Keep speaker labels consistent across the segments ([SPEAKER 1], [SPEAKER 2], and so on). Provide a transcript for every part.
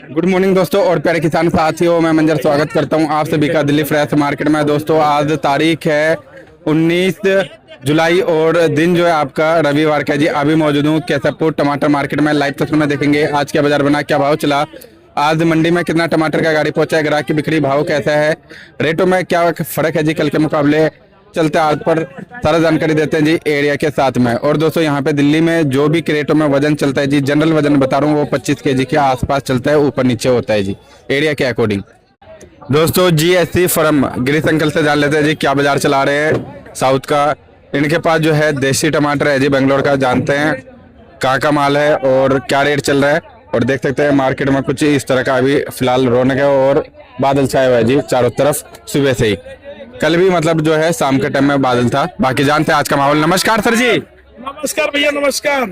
[SPEAKER 1] Good morning दोस्तों और प्यारे किसान साथियों, मैं मंजर स्वागत करता हूं आप सभी का दिल्ली फ्रेश मार्केट में। दोस्तों आज तारीख है 19 जुलाई और दिन जो है आपका रविवार का जी। अभी मौजूद हूं केसरपुर टमाटर मार्केट में। लाइव तस्वीर में देखेंगे आज क्या बाजार बना, क्या भाव चला, आज मंडी में कितना टमाटर का गाड़ी पहुंचा है, ग्राहक की बिक्री भाव कैसा है, रेटों में क्या फर्क है जी कल के मुकाबले। चलते आज पर सारा जानकारी देते हैं जी एरिया के साथ में। और दोस्तों यहाँ पे दिल्ली में जो भी क्रेटों में वजन चलता है जी, जनरल वजन बता रहा हूँ, वो 25 केजी के आसपास चलता है, ऊपर नीचे होता है जी एरिया के अकॉर्डिंग। दोस्तों GSC फर्म गिरीश अंकल से जान लेते हैं जी क्या बाजार चला रहे हैं साउथ का। इनके पास जो है देसी टमाटर है जी बेंगलोर का, जानते हैं कहाँ का माल है और क्या रेट चल रहा है। और देख सकते हैं मार्केट में कुछ इस तरह का अभी फिलहाल रौनक है और बादल छाया हुआ है जी चारों तरफ सुबह से ही। कल भी मतलब जो है शाम के टाइम में बादल था। बाकी जानते हैं आज का माहौल। नमस्कार सर जी।
[SPEAKER 2] नमस्कार भैया, नमस्कार।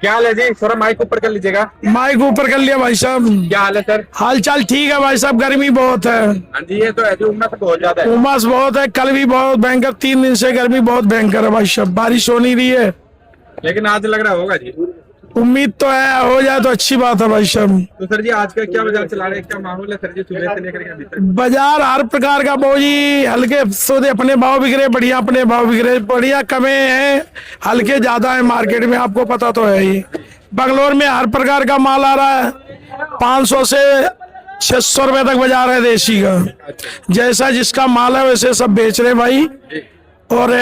[SPEAKER 1] क्या हाल है जी? थोड़ा माइक ऊपर कर लीजिएगा।
[SPEAKER 2] माइक ऊपर कर लिया भाई साहब।
[SPEAKER 1] क्या हाल है सर?
[SPEAKER 2] हाल चाल ठीक है भाई साहब, गर्मी बहुत है।
[SPEAKER 1] हाँ जी, ये तो है जी, उमस बहुत ज्यादा है।
[SPEAKER 2] उमस बहुत है, कल भी बहुत भयंकर, 3 दिन से गर्मी बहुत भयंकर है भाई साहब। बारिश हो नहीं रही है,
[SPEAKER 1] लेकिन आज लग रहा होगा जी।
[SPEAKER 2] उम्मीद तो है, हो जाए तो अच्छी बात है भाई साहब।
[SPEAKER 1] तो सर जी आज का क्या बाजार चला रहे हैं, क्या माहौल है सर जी सुबह से लेकर के अभी तक?
[SPEAKER 2] बाजार हर प्रकार का बोजी, हल्के सौदे अपने भाव बिक रहे, बढ़िया अपने भाव बिक रहे, बढ़िया कमे हैं, हल्के ज्यादा है मार्केट में, आपको पता तो है ही। बंगलोर में हर प्रकार का माल आ रहा है, 500 से 600 रुपए तक बाजार है देसी का। जैसा जिसका माल है वैसे सब बेच रहे भाई। और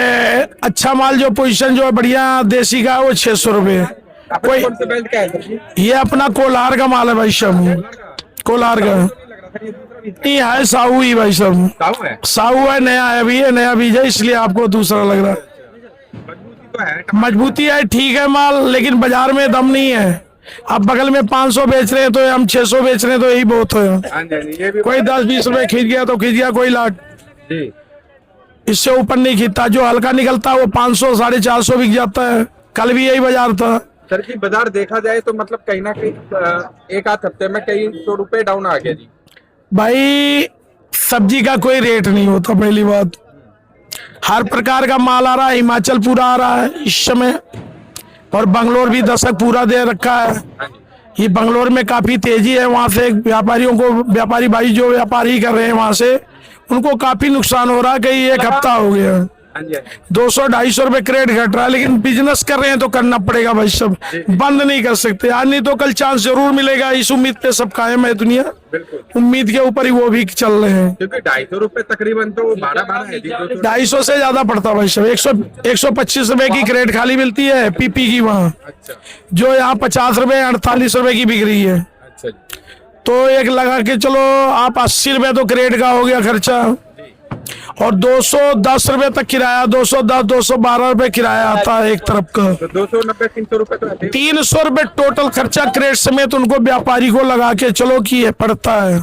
[SPEAKER 2] अच्छा माल जो पोजीशन जो है बढ़िया देसी का, वो 600 रुपए। कोई
[SPEAKER 1] कौन सा बेल्ट का है सर जी?
[SPEAKER 2] ये अपना कोलार का माल है भाई साहब, कोलार का नहीं है, साहू ही भाई साहब।
[SPEAKER 1] साहू है?
[SPEAKER 2] साहू है, नया है, अभी है, नया बीज है, इसलिए आपको दूसरा लग रहा है।
[SPEAKER 1] मजबूती तो है,
[SPEAKER 2] मजबूती है, ठीक है माल, लेकिन बाजार में दम नहीं है। अब बगल में 500 बेच रहे हैं तो हम 600 बेच रहे हैं, तो यही बहुत है।
[SPEAKER 1] हाँ जी, ये भी
[SPEAKER 2] कोई 10-20 रुपए खींच गया तो खींच गया, कोई लाट
[SPEAKER 1] जी।
[SPEAKER 2] इससे ऊपर नहीं खींचता। जो हल्का निकलता है वो 500 450 बिक जाता है। कल भी यही बाजार था
[SPEAKER 1] सर जी। बाजार देखा जाए तो मतलब कहीं ना कहीं एक आध हफ्ते में कई 100 रुपए डाउन आ गया जी
[SPEAKER 2] भाई। सब्जी का कोई रेट नहीं होता, पहली बात। हर प्रकार का माल आ रहा है, हिमाचल पूरा आ रहा है इस समय, और बंगलोर भी दशक पूरा दे रखा है। ये बंगलोर में काफी तेजी है, वहां से व्यापारियों को, व्यापारी भाई जो व्यापारी कर रहे हैं वहां से, उनको काफी नुकसान हो रहा है। कहीं एक हफ्ता हो गया 200-250 रुपए क्रेट घट रहा है, लेकिन बिजनेस कर रहे हैं तो करना पड़ेगा भाई सब, बंद नहीं कर सकते। आज नहीं तो कल चांस जरूर मिलेगा, इस उम्मीद पे सब कायम है दुनिया। उम्मीद के ऊपर ही वो भी चल रहे हैं,
[SPEAKER 1] क्योंकि 250 रुपए तकरीबन तो 12 है जी।
[SPEAKER 2] 250 से ज्यादा पड़ता भाई सब। 125 रुपए की क्रेट खाली मिलती है PP की वहाँ, जो यहाँ 50 रुपए 48 रुपए की बिक रही है।
[SPEAKER 1] अच्छा जी।
[SPEAKER 2] तो एक लगा के चलो आप 80 रुपए तो क्रेट का हो गया खर्चा, और 210 रुपए तक किराया, 210-212 रुपए किराया आता है एक तरफ का।
[SPEAKER 1] तो 290-300 रुपए तो
[SPEAKER 2] 300 रुपए टोटल खर्चा क्रेट समेत उनको व्यापारी को लगा के चलो कि ये पड़ता है।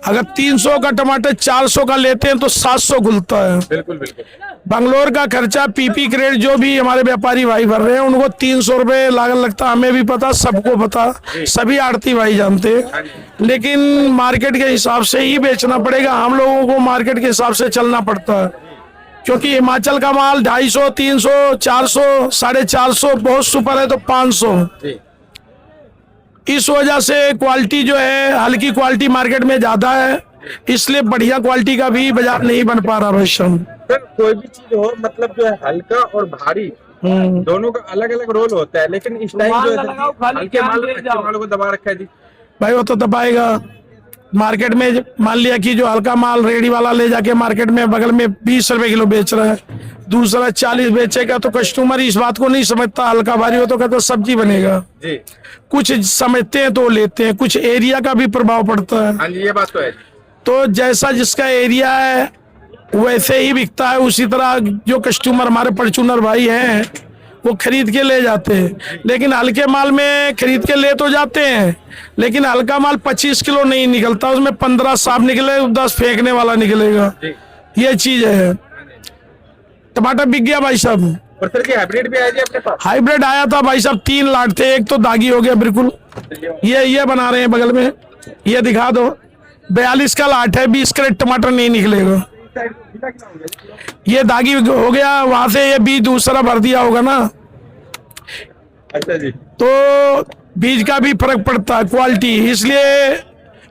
[SPEAKER 2] अगर 300 का टमाटर 400 का लेते हैं तो 700 खुलता है।
[SPEAKER 1] बिल्कुल बिल्कुल।
[SPEAKER 2] बंगलोर का खर्चा PP क्रेट जो भी हमारे व्यापारी भाई भर रहे हैं, उनको 300 रुपए लागत लगता है। हमें भी पता, सबको पता, सभी आड़ती भाई जानते हैं, लेकिन मार्केट के हिसाब से ही बेचना पड़ेगा। हम लोगों को मार्केट के हिसाब से चलना पड़ता है, क्योंकि हिमाचल का माल 250, 300, 400, 450, बहुत सुपर है तो 500। इस वजह से क्वालिटी जो है, हल्की क्वालिटी मार्केट में ज्यादा है, इसलिए बढ़िया क्वालिटी का भी बाजार नहीं बन पा रहा भाई साहब।
[SPEAKER 1] सर कोई भी चीज हो, मतलब जो है हल्का और भारी दोनों का अलग अलग रोल होता है, लेकिन इस टाइम जो है हल्के माल कच्चे माल को दबा रखा है जी।
[SPEAKER 2] भाई वो तो दबाएगा मार्केट में। मान लिया कि जो हल्का माल रेडी वाला ले जाके मार्केट में बगल में 20 रुपए किलो बेच रहा है, दूसरा 40 बेचेगा, तो कस्टमर इस बात को नहीं समझता। हल्का भारी हो तो कहते सब्जी बनेगा
[SPEAKER 1] जी।
[SPEAKER 2] कुछ समझते हैं तो लेते हैं, कुछ एरिया का भी प्रभाव पड़ता है।
[SPEAKER 1] हाँ जी, ये बात तो है।
[SPEAKER 2] तो जैसा जिसका एरिया है वैसे ही बिकता है। उसी तरह जो कस्टमर हमारे परचूनर भाई हैं वो खरीद के ले जाते हैं, लेकिन हल्के माल में खरीद के ले तो जाते हैं, लेकिन हल्का माल 25 किलो नहीं निकलता, उसमें 15 साफ निकले, 10 फेंकने वाला निकलेगा। ये चीज है। टमाटर बिक गया भाई साहब।
[SPEAKER 1] और सर जी हाइब्रिड भी आया जी अपने पास?
[SPEAKER 2] हाइब्रिड आया था भाई साहब, 3 लाट थे, एक तो दागी हो गया बिल्कुल। ये बना रहे हैं बगल में, ये दिखा दो। 42 का लाट है, 20 कैरेट टमाटर नहीं निकलेगा। ये दागी हो गया, वहां से ये बीज दूसरा भर दिया होगा ना।
[SPEAKER 1] अच्छा जी।
[SPEAKER 2] तो बीज का भी फर्क पड़ता है, क्वालिटी, इसलिए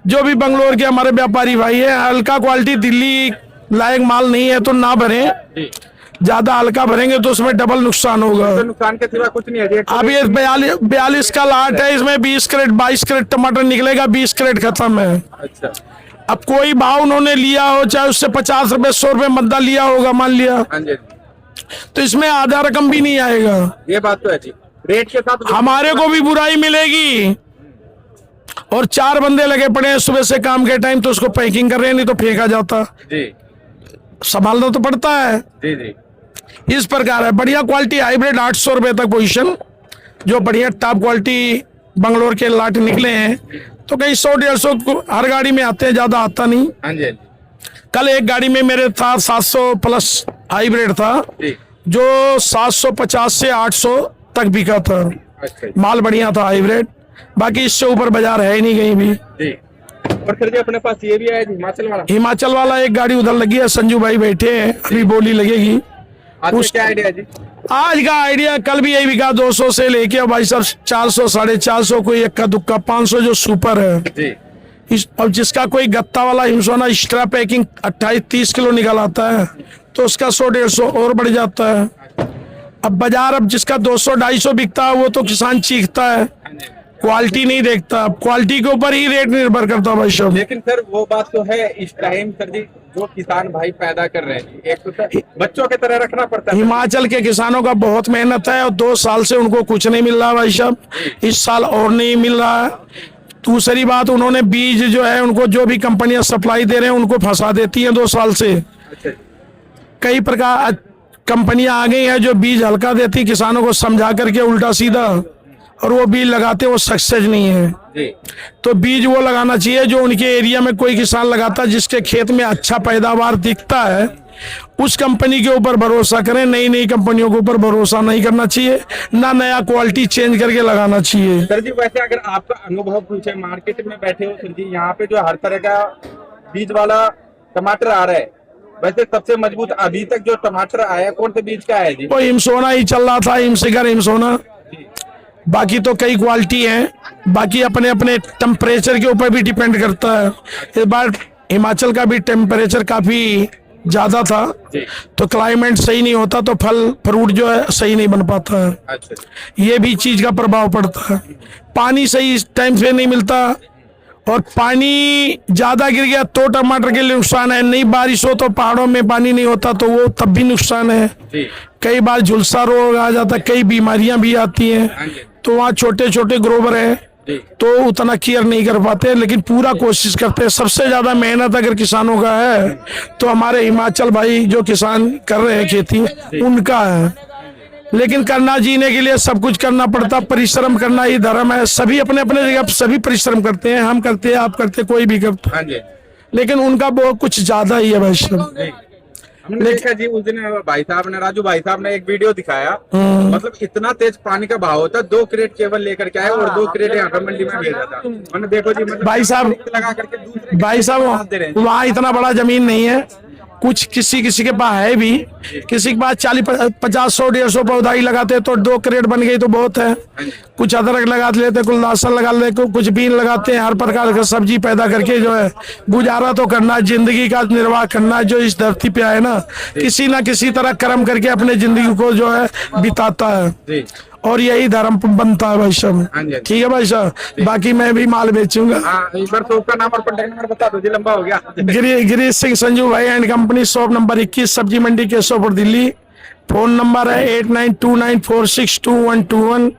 [SPEAKER 2] जो भी बंगलोर के हमारे व्यापारी भाई है, हल्का क्वालिटी दिल्ली लायक माल नहीं है तो ना भरें। ज्यादा हल्का भरेंगे तो उसमें डबल नुकसान होगा।
[SPEAKER 1] तो नुकसान के सिवा कुछ नहीं है।
[SPEAKER 2] अब ये 42 का लाट है, इसमें 20 कैरेट 22 कैरेट टमाटर निकलेगा, 20 कैरेट खत्म है।
[SPEAKER 1] अच्छा।
[SPEAKER 2] अब कोई भाव उन्होंने लिया हो, चाहे उससे 50 रुपए 100 रुपए मद्दा लिया होगा मान लिया,
[SPEAKER 1] हाँ जी,
[SPEAKER 2] तो इसमें आधा रकम भी नहीं आएगा।
[SPEAKER 1] ये बात तो है जी। रेट के साथ
[SPEAKER 2] हमारे को भी बुराई मिलेगी। और 4 बंदे लगे पड़े हैं सुबह से काम के टाइम, तो उसको पैकिंग कर रहे हैं, नहीं तो फेंका जाता।
[SPEAKER 1] जी
[SPEAKER 2] संभालना तो पड़ता है।
[SPEAKER 1] जी जी।
[SPEAKER 2] इस प्रकार है। बढ़िया क्वालिटी हाइब्रिड 800 रुपए तक पोजीशन, जो बढ़िया टॉप क्वालिटी बंगलोर के लाट निकले हैं, तो कहीं 100-150 हर गाड़ी में आते हैं, ज्यादा आता नहीं।
[SPEAKER 1] हाँ जी।
[SPEAKER 2] कल एक गाड़ी में मेरे था 700 प्लस हाइब्रिड था,
[SPEAKER 1] जी।
[SPEAKER 2] जो 750 से 800 तक बिका था।
[SPEAKER 1] अच्छा
[SPEAKER 2] माल बढ़िया था हाइब्रिड, बाकी इससे ऊपर बाजार है ही नहीं कहीं भी।
[SPEAKER 1] जी। और सर जी अपने पास ये भी है
[SPEAKER 2] हिमाचल वाला एक गाड़ी उधर लगी है, संजू भाई बैठे हैं, अभी बोली लगेगी।
[SPEAKER 1] उस क्या आइडिया जी?
[SPEAKER 2] आज का आइडिया कल भी यही बिका 200 से लेके भाई साहब 400 450 कोई इक्का दुक्का 500 जो सुपर है
[SPEAKER 1] जी।
[SPEAKER 2] अब जिसका कोई गत्ता वाला हिमसोना एक्स्ट्रा पैकिंग 28-30 किलो निकल आता है, तो उसका 100-150 और बढ़ जाता है। अब बाजार अब जिसका 200-250 बिकता है वो तो किसान चीखता है, क्वालिटी नहीं देखता। क्वालिटी के ऊपर ही रेट निर्भर करता है भाई साहब।
[SPEAKER 1] लेकिन सर वो बात तो है, इस टाइम सर जी जो किसान भाई पैदा कर रहे हैं, एक तो सर बच्चों की तरह रखना पड़ता है।
[SPEAKER 2] हिमाचल के किसानों का बहुत मेहनत है और 2 साल से उनको कुछ नहीं मिल रहा भाई साहब, इस साल और नहीं मिल रहा है। दूसरी बात, उन्होंने बीज जो है उनको जो भी कंपनियां सप्लाई दे रहे हैं उनको फंसा देती हैं 2 साल से।
[SPEAKER 1] अच्छा।
[SPEAKER 2] कई प्रकार कंपनियां आ गई हैं जो बीज हल्का देती किसानों को समझा करके उल्टा सीधा, और वो बीज लगाते वो सक्सेस नहीं है।
[SPEAKER 1] जी।
[SPEAKER 2] तो बीज वो लगाना चाहिए जो उनके एरिया में कोई किसान लगाता है, जिसके खेत में अच्छा पैदावार दिखता है, उस कंपनी के ऊपर भरोसा करें। नई नई कंपनियों के ऊपर भरोसा नहीं करना चाहिए, ना नया क्वालिटी चेंज करके लगाना चाहिए।
[SPEAKER 1] सर जी वैसे अगर आपका अनुभव पूछे, मार्केट में बैठे हो सर जी, यहाँ पे जो हर तरह का बीज वाला टमाटर आ रहा है, वैसे सबसे मजबूत अभी तक जो टमाटर आया कौन से बीज का है जी?
[SPEAKER 2] वो हिमसोना ही चल रहा था, हिमशिखर हिमसोना। बाकी तो कई क्वालिटी हैं, बाकी अपने अपने टेम्परेचर के ऊपर भी डिपेंड करता है। इस बार हिमाचल का भी टेम्परेचर काफी ज्यादा था, तो क्लाइमेट सही नहीं होता तो फल फ्रूट जो है सही नहीं बन पाता है।
[SPEAKER 1] अच्छा।
[SPEAKER 2] ये भी चीज का प्रभाव पड़ता है। पानी सही टाइम से नहीं मिलता, और पानी ज्यादा गिर गया तो टमाटर के लिए नुकसान है। नहीं बारिश हो तो पहाड़ों में पानी नहीं होता तो वो तब भी नुकसान है। कई बार झुलसा रोग आ जाता है, कई बीमारियां भी आती हैं, तो वहाँ छोटे छोटे ग्रोवर है तो उतना केयर नहीं कर पाते, लेकिन पूरा कोशिश करते हैं। सबसे ज्यादा मेहनत अगर किसानों का है तो हमारे हिमाचल भाई जो किसान कर रहे हैं खेती उनका है। लेकिन करना, जीने के लिए सब कुछ करना पड़ता, परिश्रम करना ही धर्म है। सभी अपने अपने जगह सभी परिश्रम करते हैं, हम करते हैं, आप करते, कोई भी करता है, लेकिन उनका बहुत कुछ ज्यादा ही है भाई साहब।
[SPEAKER 1] हमने देखा जी उस दिन भाई साहब ने, राजू भाई साहब ने एक वीडियो दिखाया, मतलब इतना तेज पानी का बहाव होता, 2 क्रेट केवल लेकर के आए और 2 क्रेट यहाँ पर मंडी में भेजा था। मैंने देखो जी, मतलब
[SPEAKER 2] भाई साहब
[SPEAKER 1] लगा करके दूसरे
[SPEAKER 2] भाई साहब वहाँ इतना बड़ा जमीन नहीं है, कुछ किसी किसी के पास है भी, किसी के पास 40-50-100-150 पौधाई लगाते हैं तो 2 क्रेट बन गई तो बहुत है। कुछ अदरक लगा लेते, कुछ लहसुन लगा लेते, कुछ बीन लगाते हैं, हर प्रकार का सब्जी पैदा करके जो है गुजारा तो करना, जिंदगी का निर्वाह करना। जो इस धरती पे आए ना, किसी ना किसी तरह कर्म करके अपने जिंदगी को जो है बिताता है, और यही धर्म बनता है भाई साहब। ठीक है भाई साहब, बाकी मैं भी माल बेचूंगा।
[SPEAKER 1] एक बार शॉप का नाम और कॉन्टैक्ट नंबर बता दो जी, लंबा हो गया।
[SPEAKER 2] गिरीश सिंह संजू भाई एंड कंपनी, शॉप नंबर 21, सब्जी मंडी केशवपुर दिल्ली। फोन नंबर है 8929462121।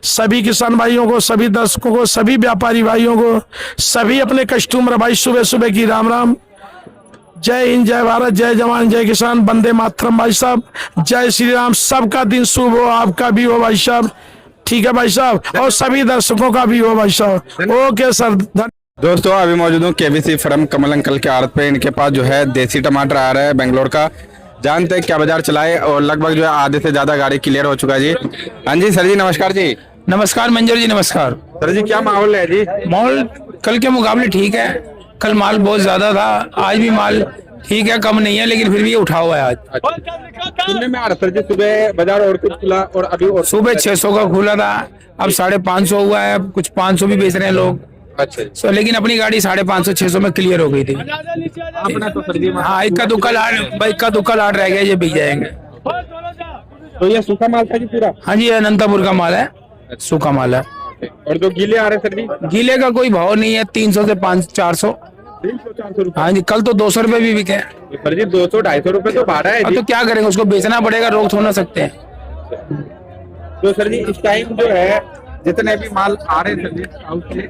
[SPEAKER 2] सभी किसान भाइयों को, सभी दर्शकों को, सभी व्यापारी भाइयों को, सभी अपने कस्टमर भाई सुबह सुबह की राम राम। जय हिंद, जय भारत, जय जवान, जय किसान, वंदे मातरम भाई साहब, जय श्री राम। सबका दिन शुभ हो, आपका भी हो भाई साहब। ठीक है भाई साहब, और सभी दर्शकों का भी हो भाई साहब। Okay sir.
[SPEAKER 1] दोस्तों अभी मौजूद हूँ केबीसी फर्म कमल अंकल के आड़त पे। इनके पास जो है देसी टमाटर आ रहा है बेंगलोर का, जानते हैं क्या बाजार चलाए, और लगभग जो है आधे से ज्यादा गाड़ी क्लियर हो चुका है जी। हाँ जी सर जी, नमस्कार जी।
[SPEAKER 3] नमस्कार मंजर जी, नमस्कार।
[SPEAKER 1] सर जी क्या माहौल है जी?
[SPEAKER 3] माहौल कल के मुकाबले ठीक है, कल माल बहुत ज्यादा था, आज भी माल ठीक है, कम नहीं है, लेकिन फिर भी उठा हुआ है आज।
[SPEAKER 1] सुनने में आ रहा सर जी सुबह बाजार और कुछ खुला और अभी और
[SPEAKER 3] सुबह 600 का खुला था, अब 550 हुआ है, कुछ 500 भी बेच रहे हैं लोग।
[SPEAKER 1] अच्छा जी।
[SPEAKER 3] लेकिन अपनी गाड़ी 550-600 में क्लियर हो गई थी।
[SPEAKER 1] अपना तो सर जी
[SPEAKER 3] हाँ, इक्का दुक्का लाट रह गया, ये बिक जाएंगे।
[SPEAKER 1] तो ये सूखा माल था जी पूरा?
[SPEAKER 3] हाँ जी, ये अनंतपुर का माल है, सूखा माल है।
[SPEAKER 1] और जो गीले आ रहे हैं सर जी?
[SPEAKER 3] गीले का कोई भाव नहीं है, 300 से 400।
[SPEAKER 1] 300-400 रुपए।
[SPEAKER 3] हाँ जी, कल तो 200 रुपए भी बिके।
[SPEAKER 1] सर जी 200-250 रुपए तो भाड़ा है
[SPEAKER 3] अब
[SPEAKER 1] जी।
[SPEAKER 3] तो क्या करेंगे, उसको बेचना पड़ेगा, रोक थोड़ा ना सकते हैं।
[SPEAKER 1] तो सर जी इस टाइम जो है जितने भी माल आ रहे हैं सर जी साउथ से,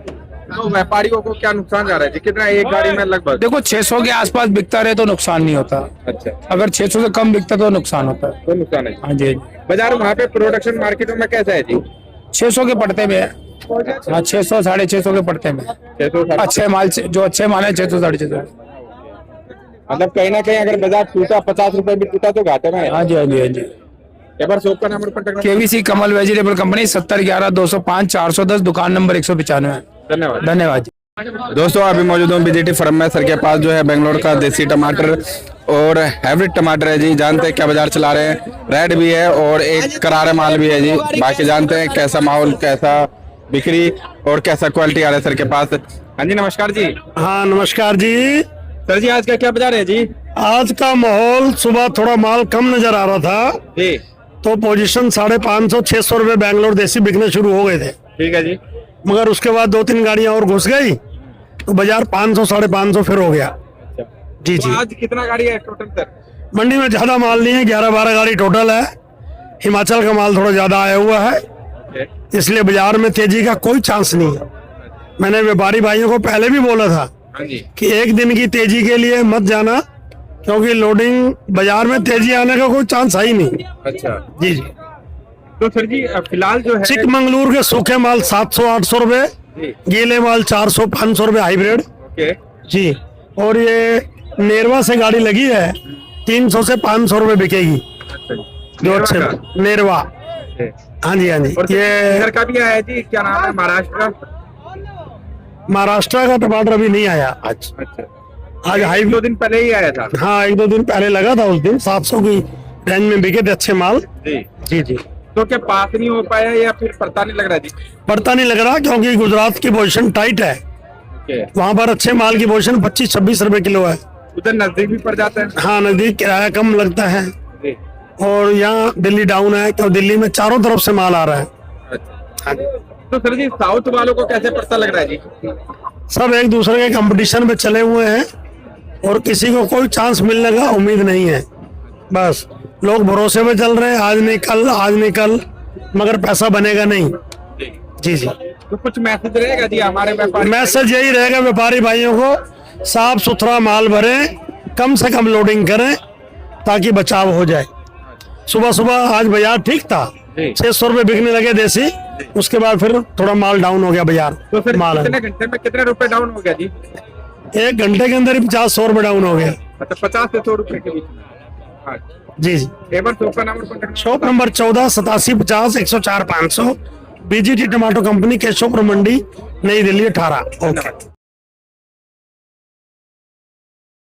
[SPEAKER 1] तो व्यापारियों को क्या नुकसान जा रहा है जी? कितना एक गाड़ी में लगभग?
[SPEAKER 3] देखो, 600 के आसपास बिकता रहे तो नुकसान नहीं होता।
[SPEAKER 1] अच्छा,
[SPEAKER 3] अगर 600 से कम बिकता तो नुकसान होता है।
[SPEAKER 1] तो नुकसान है।
[SPEAKER 3] हाँ जी,
[SPEAKER 1] बाजार वहाँ पे प्रोडक्शन मार्केटों में कैसा है जी?
[SPEAKER 3] 600 के पड़ते में है। हाँ, 600 650 के पड़ते में।
[SPEAKER 1] 600
[SPEAKER 3] अच्छे माल जो अच्छे माल है 600 650।
[SPEAKER 1] मतलब कहीं ना कहीं अगर बाजार टूटा 50 रुपए भी टूटा तो घाटे में है।
[SPEAKER 3] हाँ जी, हाँ जी, हाँ जी।
[SPEAKER 1] एक बार शॉप का नंबर कॉन्टेक्ट।
[SPEAKER 3] केवीसी कमल वेजिटेबल कंपनी 7011-205-410, दुकान नंबर 195।
[SPEAKER 1] धन्यवाद।
[SPEAKER 3] धन्यवाद।
[SPEAKER 1] दोस्तों अभी मौजूद हूँ बीजेटी फर्म में। सर के पास जो है बेंगलोर का देसी टमाटर और हाइब्रिड टमाटर है जी। जानते हैं क्या बाजार चला रहे हैं। रेड भी है और एक करारा माल भी है जी। बाकी जानते हैं कैसा माहौल, कैसा बिक्री और कैसा क्वालिटी आ रहा है सर के पास। हाँ जी, नमस्कार जी।
[SPEAKER 4] हाँ नमस्कार जी।
[SPEAKER 1] सर जी आज का क्या बाजार है जी?
[SPEAKER 4] आज का माहौल, सुबह थोड़ा माल कम नजर आ रहा था
[SPEAKER 1] जी
[SPEAKER 4] तो पोजीशन 550-600 रुपए बेंगलोर देसी बिकने शुरू हो गए थे,
[SPEAKER 1] ठीक है जी।
[SPEAKER 4] मगर उसके बाद 2-3 गाड़ियां और घुस गई तो बाजार 500-550 फिर हो गया। जी
[SPEAKER 1] तो
[SPEAKER 4] जी।
[SPEAKER 1] आज कितना गाड़ी है टोटल सर?
[SPEAKER 4] मंडी में ज्यादा माल नहीं है, 11-12 गाड़ी टोटल है। हिमाचल का माल थोड़ा ज्यादा आया हुआ है, इसलिए बाजार में तेजी का कोई चांस नहीं है। मैंने व्यापारी भाइयों को पहले भी बोला था
[SPEAKER 1] हाँ जी।
[SPEAKER 4] कि एक दिन की तेजी के लिए मत जाना, क्योंकि लोडिंग बाजार में तेजी आने का कोई चांस है ही नहीं।
[SPEAKER 1] अच्छा,
[SPEAKER 4] जी जी।
[SPEAKER 1] तो सर जी फिलहाल जो है
[SPEAKER 4] चिकमंगलूर के सूखे माल 700-800 रुपए,
[SPEAKER 1] जी,
[SPEAKER 4] गीले माल 400-500 रुपए हाइब्रिड।
[SPEAKER 1] ओके
[SPEAKER 4] जी। और ये नेरवा से गाड़ी लगी है, 300 से 500 रुपए बिकेगी।
[SPEAKER 1] अच्छा जी।
[SPEAKER 4] जो अच्छे
[SPEAKER 1] नेरवा
[SPEAKER 4] नेरवा।
[SPEAKER 1] का?
[SPEAKER 4] हाँ जी, हाँ जी।
[SPEAKER 1] और
[SPEAKER 4] ये
[SPEAKER 1] इधर का भी आया है जी, क्या नाम है, महाराष्ट्र का?
[SPEAKER 4] महाराष्ट्र का टमाटर अभी नहीं आया आज।
[SPEAKER 1] अच्छा,
[SPEAKER 4] आज
[SPEAKER 1] 2
[SPEAKER 4] हाइब्रिड।
[SPEAKER 1] दिन पहले ही आया था।
[SPEAKER 4] हाँ, 1-2 दिन पहले लगा था, उस दिन 700 की रेंज में बिके थे अच्छे माल।
[SPEAKER 1] जी।
[SPEAKER 4] जी जी।
[SPEAKER 1] तो क्या पास नहीं हो पाया या फिर पता नहीं लग रहा जी?
[SPEAKER 4] पड़ता नहीं लग रहा, क्योंकि गुजरात की पोजीशन टाइट है।
[SPEAKER 1] ओके,
[SPEAKER 4] वहाँ पर अच्छे माल की पोजीशन 25-26 रुपए किलो है।
[SPEAKER 1] उधर नजदीक भी पड़ जाता है।
[SPEAKER 4] हाँ, नजदीक किराया कम लगता है।
[SPEAKER 1] जी।
[SPEAKER 4] और यहाँ दिल्ली डाउन है, क्योंकि दिल्ली में चारों तरफ से माल आ रहा है।
[SPEAKER 1] अच्छा, तो सर जी साउथ वालों को कैसे पता लग रहा है जी?
[SPEAKER 4] सब एक दूसरे के कंपटीशन में चले हुए हैं और किसी को कोई चांस मिलने का उम्मीद नहीं है। बस लोग भरोसे में चल रहे हैं, आज नहीं कल, मगर पैसा बनेगा नहीं। जी जी।
[SPEAKER 1] तो कुछ मैसेज रहेगा जी हमारे व्यापारी?
[SPEAKER 4] मैसेज यही रहेगा व्यापारी भाइयों को, साफ सुथरा माल भरें, कम से कम लोडिंग करें ताकि बचाव हो जाए। सुबह सुबह आज बाजार ठीक था, 600 रुपए बिकने लगे देसी, उसके बाद फिर थोड़ा माल डाउन हो गया बाजार।
[SPEAKER 1] तो फिर
[SPEAKER 4] माल
[SPEAKER 1] कितने घंटे में कितने रुपए डाउन हो गया जी?
[SPEAKER 4] 1 घंटे के अंदर ही 50-100 रुपए डाउन हो गया।
[SPEAKER 1] मतलब 50 से 100 रुपए के बीच में। हाँ,
[SPEAKER 4] जी जी।
[SPEAKER 1] एक बार शॉप का number contact.
[SPEAKER 4] Shop number 14 8750-104-500, BGT tomato company, Keshavpur Mandi, Nai Delhi 18। Okay.